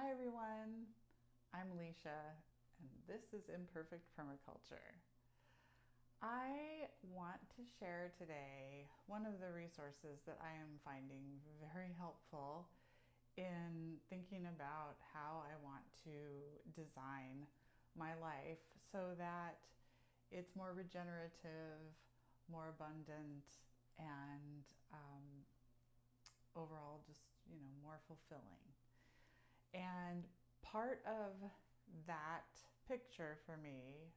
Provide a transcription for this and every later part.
Hi everyone, I'm Leisha, and this is Imperfect Permaculture. I want to share today one of the resources that I am finding very helpful in thinking about how I want to design my life so that it's more regenerative, more abundant, and overall just, more fulfilling. And part of that picture for me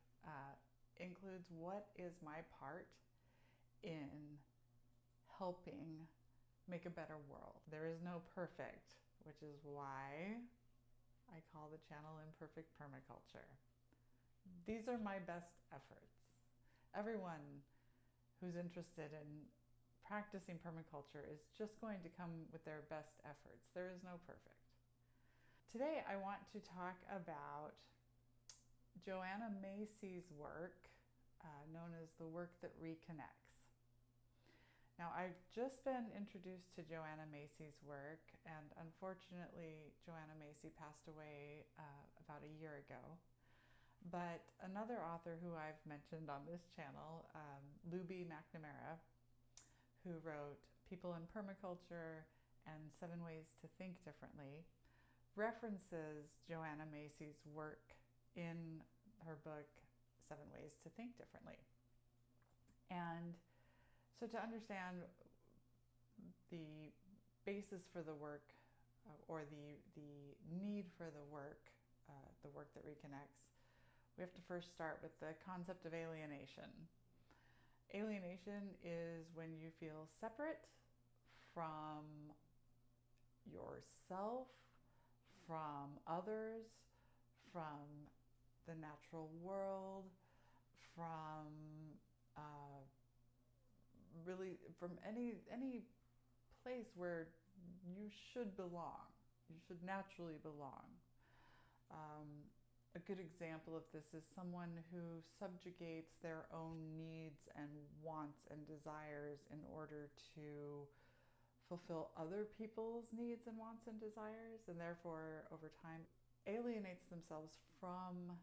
includes what is my part in helping make a better world. There is no perfect, which is why I call the channel Imperfect Permaculture. These are my best efforts. Everyone who's interested in practicing permaculture is just going to come with their best efforts. There is no perfect. Today I want to talk about Joanna Macy's work, known as the work that reconnects. Now, I've just been introduced to Joanna Macy's work, and unfortunately Joanna Macy passed away about a year ago. But another author who I've mentioned on this channel, Luby McNamara, who wrote People in Permaculture and 7 Ways to Think Differently, references Joanna Macy's work in her book, 7 Ways to Think Differently. And so to understand the basis for the work or the need for the work that reconnects, we have to first start with the concept of alienation. Alienation is when you feel separate from yourself, from others, from the natural world, from really from any place where you should belong. You should naturally belong. A good example of this is someone who subjugates their own needs and wants and desires in order to fulfill other people's needs and wants and desires, and therefore over time alienates themselves from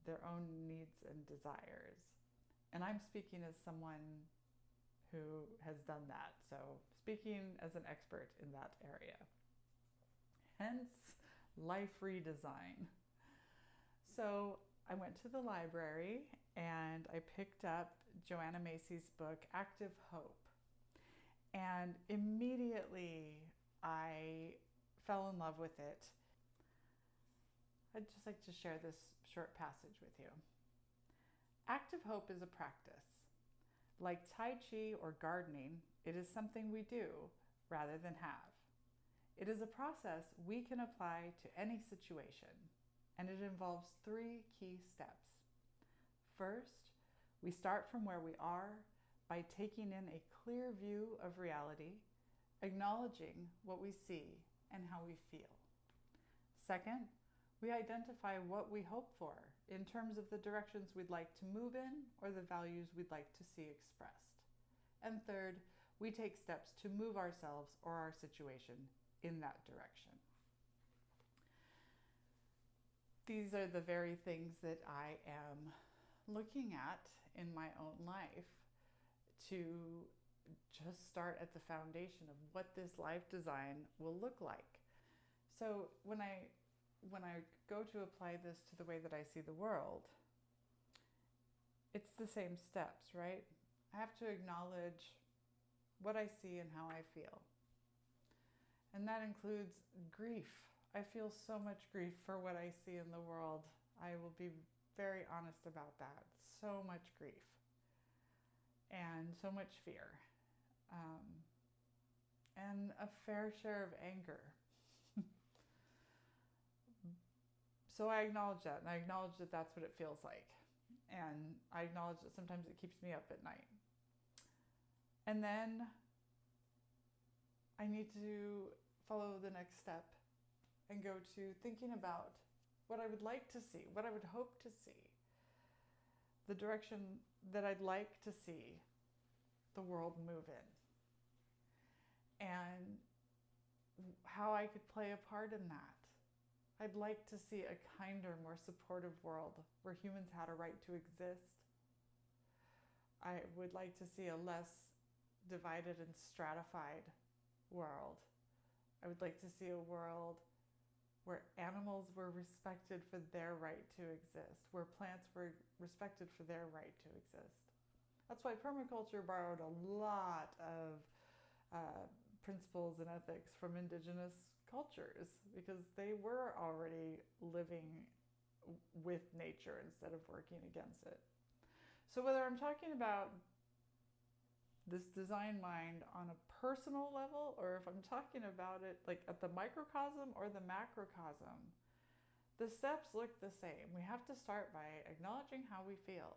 their own needs and desires. And I'm speaking as someone who has done that, so speaking as an expert in that area. Hence, life redesign. So I went to the library and I picked up Joanna Macy's book, Active Hope. And immediately I fell in love with it. I'd just like to share this short passage with you. Active hope is a practice. Like Tai Chi or gardening, it is something we do rather than have. It is a process we can apply to any situation, and it involves 3 key steps. First, we start from where we are by taking in a clear view of reality, acknowledging what we see and how we feel. Second, we identify what we hope for in terms of the directions we'd like to move in or the values we'd like to see expressed. And third, we take steps to move ourselves or our situation in that direction. These are the very things that I am looking at in my own life to just start at the foundation of what this life design will look like. So when I go to apply this to the way that I see the world, it's the same steps, right? I have to acknowledge what I see and how I feel. And that includes grief. I feel so much grief for what I see in the world. I will be very honest about that. So much grief. And so much fear. And a fair share of anger. So I acknowledge that, and I acknowledge that that's what it feels like. And I acknowledge that sometimes it keeps me up at night. And then I need to follow the next step and go to thinking about what I would like to see, what I would hope to see, the direction that I'd like to see the world move in, and how I could play a part in that. I'd like to see a kinder, more supportive world where humans had a right to exist. I would like to see a less divided and stratified world. I would like to see a world where animals were respected for their right to exist, where plants were respected for their right to exist. That's why permaculture borrowed a lot of principles and ethics from indigenous cultures, because they were already living with nature instead of working against it. So whether I'm talking about this design mind on a personal level, or if I'm talking about it like at the microcosm or the macrocosm, the steps look the same. We have to start by acknowledging how we feel,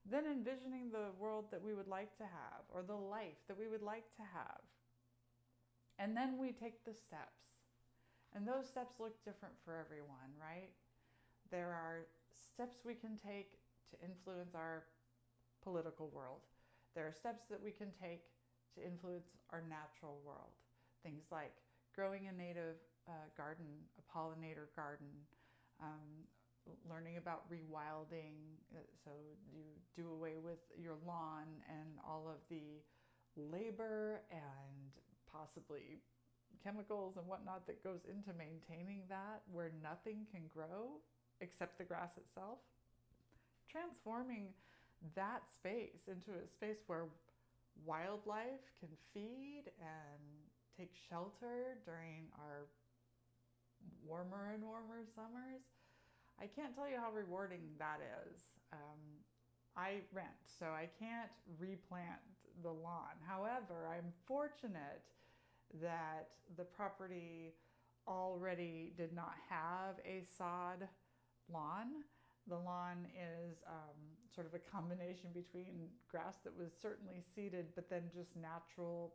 then envisioning the world that we would like to have, or the life that we would like to have. And then we take the steps. And those steps look different for everyone, right? There are steps we can take to influence our political world. There are steps that we can take to influence our natural world. Things like growing a native garden, a pollinator garden, learning about rewilding, so you do away with your lawn and all of the labor and possibly chemicals and whatnot that goes into maintaining that, where nothing can grow except the grass itself. Transforming that space into a space where wildlife can feed and take shelter during our warmer and warmer summers. I can't tell you how rewarding that is. I rent, so I can't replant the lawn. However, I'm fortunate that the property already did not have a sod lawn. The lawn is sort of a combination between grass that was certainly seeded, but then just natural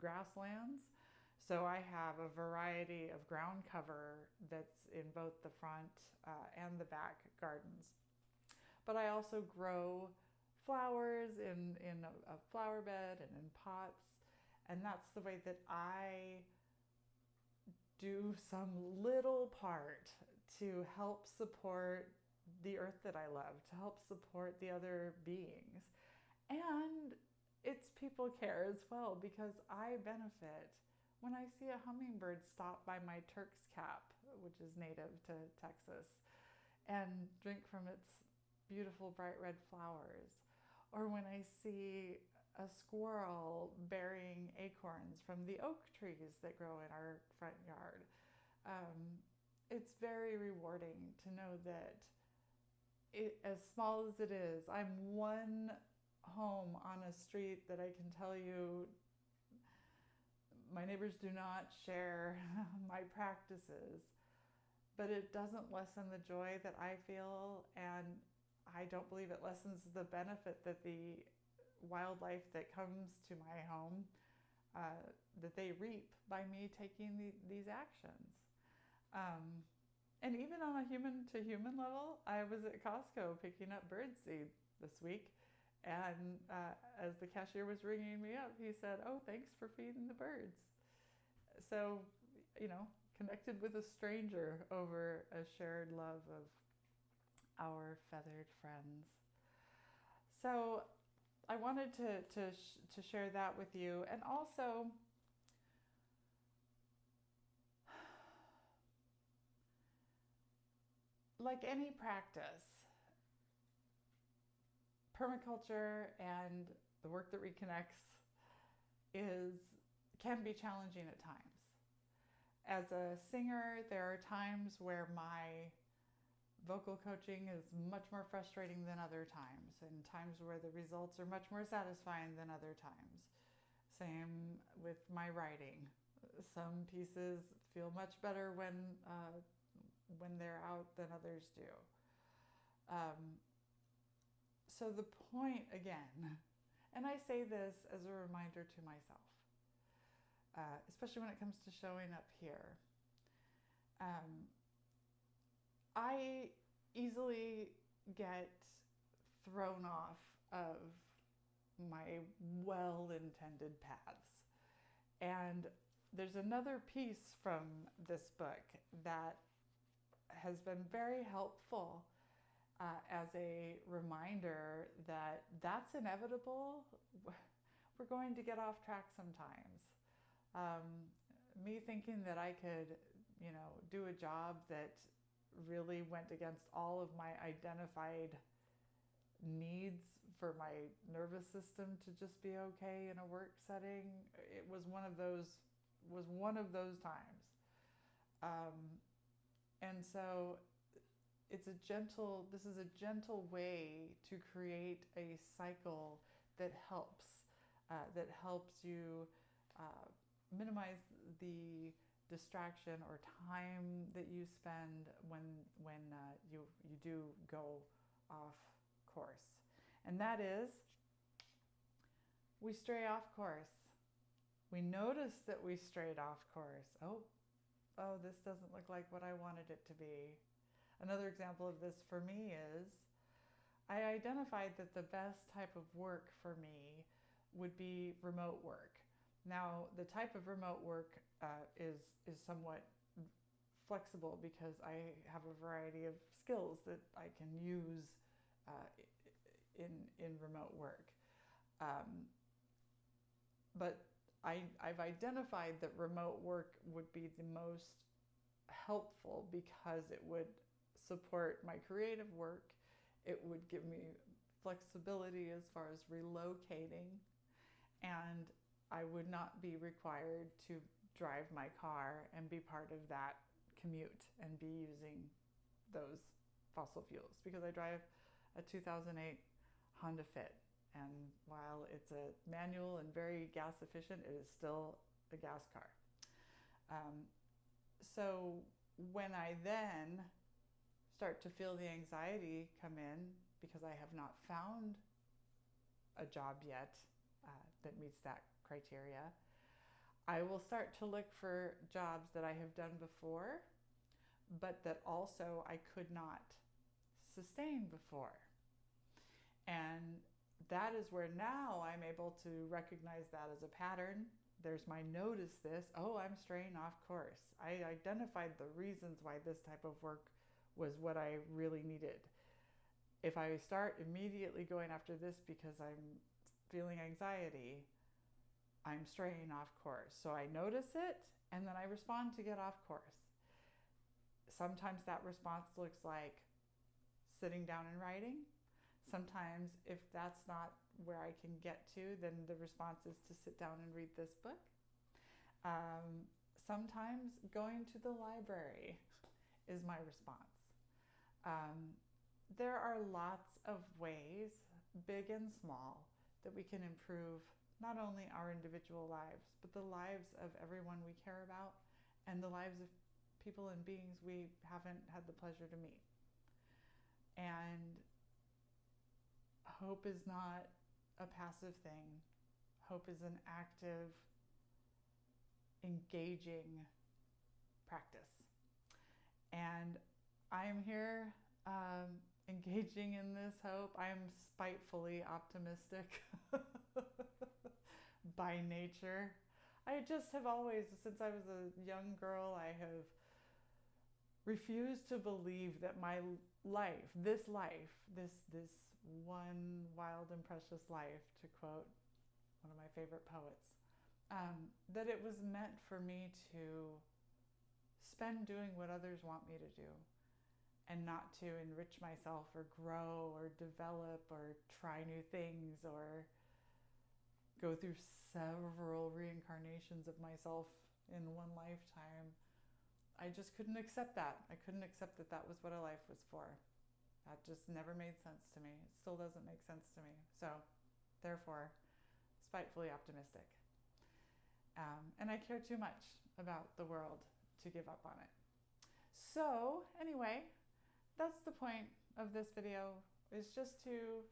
grasslands. So I have a variety of ground cover that's in both the front and the back gardens. But I also grow flowers in a flower bed and in pots. And that's the way that I do some little part to help support the earth that I love, to help support the other beings. And it's people care as well, because I benefit when I see a hummingbird stop by my Turk's cap, which is native to Texas, and drink from its beautiful bright red flowers. Or when I see a squirrel bearing acorns from the oak trees that grow in our front yard. It's very rewarding to know that as small as it is, I'm one home on a street that I can tell you my neighbors do not share my practices, but it doesn't lessen the joy that I feel, and I don't believe it lessens the benefit that the wildlife that comes to my home, that they reap by me taking these actions. And even on a human-to-human level, I was at Costco picking up birdseed this week, and as the cashier was ringing me up, he said, "Oh, thanks for feeding the birds." So, connected with a stranger over a shared love of our feathered friends. So I wanted to share that with you. And also, like any practice, permaculture and the work that reconnects can be challenging at times. As a singer, there are times where my vocal coaching is much more frustrating than other times, and times where the results are much more satisfying than other times. Same with my writing. Some pieces feel much better when they're out than others do. So the point, again, and I say this as a reminder to myself, especially when it comes to showing up here, I easily get thrown off of my well-intended paths. And there's another piece from this book that has been very helpful as a reminder that that's inevitable. We're going to get off track sometimes. Me thinking that I could, do a job that really went against all of my identified needs for my nervous system to just be okay in a work setting, it was one of those times. And so this is a gentle way to create a cycle that helps you minimize the distraction or time that you spend when you do go off course. And that is, we stray off course. We notice that we strayed off course. Oh, this doesn't look like what I wanted it to be. Another example of this for me is, I identified that the best type of work for me would be remote work. Now, the type of remote work is somewhat flexible because I have a variety of skills that I can use in remote work. But I've identified that remote work would be the most helpful because it would support my creative work. It would give me flexibility as far as relocating, and I would not be required to drive my car and be part of that commute and be using those fossil fuels, because I drive a 2008 Honda Fit, and while it's a manual and very gas efficient, it is still a gas car. So when I then start to feel the anxiety come in because I have not found a job yet that meets that criteria, I will start to look for jobs that I have done before, but that also I could not sustain before. And that is where now I'm able to recognize that as a pattern. There's my notice this, I'm straying off course. I identified the reasons why this type of work was what I really needed. If I start immediately going after this because I'm feeling anxiety, I'm straying off course. So I notice it, and then I respond to get off course. Sometimes that response looks like sitting down and writing. Sometimes, if that's not where I can get to, then the response is to sit down and read this book. Sometimes going to the library is my response. There are lots of ways, big and small, that we can improve not only our individual lives, but the lives of everyone we care about and the lives of people and beings we haven't had the pleasure to meet. And hope is not a passive thing. Hope is an active, engaging practice. And I am here engaging in this hope. I am spitefully optimistic by nature. I just have always, since I was a young girl, I have refused to believe that my life, this one wild and precious life, to quote one of my favorite poets, that it was meant for me to spend doing what others want me to do, and not to enrich myself or grow or develop or try new things or go through several reincarnations of myself in one lifetime. I just couldn't accept that. I couldn't accept that that was what a life was for. That just never made sense to me. It still doesn't make sense to me. So, therefore, spitefully optimistic. And I care too much about the world to give up on it. So, anyway, that's the point of this video, is just to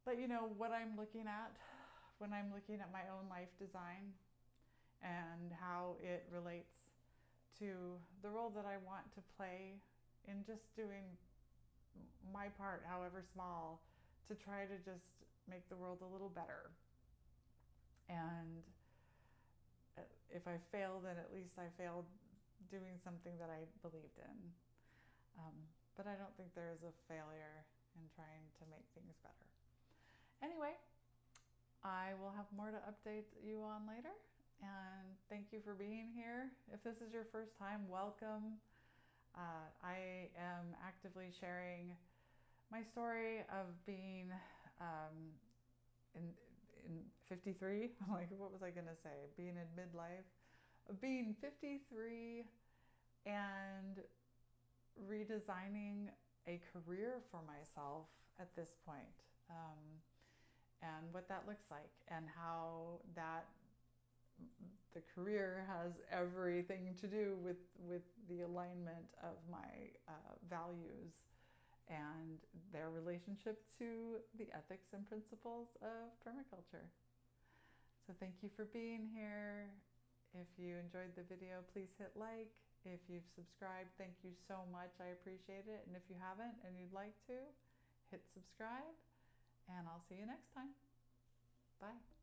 let you know what I'm looking at when I'm looking at my own life design and how it relates to the role that I want to play in just doing my part, however small, to try to just make the world a little better. And if I fail, then at least I failed doing something that I believed in. But I don't think there is a failure in trying to make things better. Anyway, I will have more to update you on later. And thank you for being here. If this is your first time, welcome. I am actively sharing my story of being in 53. I'm like, what was I going to say? Being in midlife, of being 53 and redesigning a career for myself at this point, and what that looks like, and how that the career has everything to do with the alignment of my values and their relationship to the ethics and principles of permaculture. So thank you for being here. If you enjoyed the video, please hit like. If you've subscribed, thank you so much. I appreciate it. And if you haven't and you'd like to, hit subscribe. And I'll see you next time. Bye.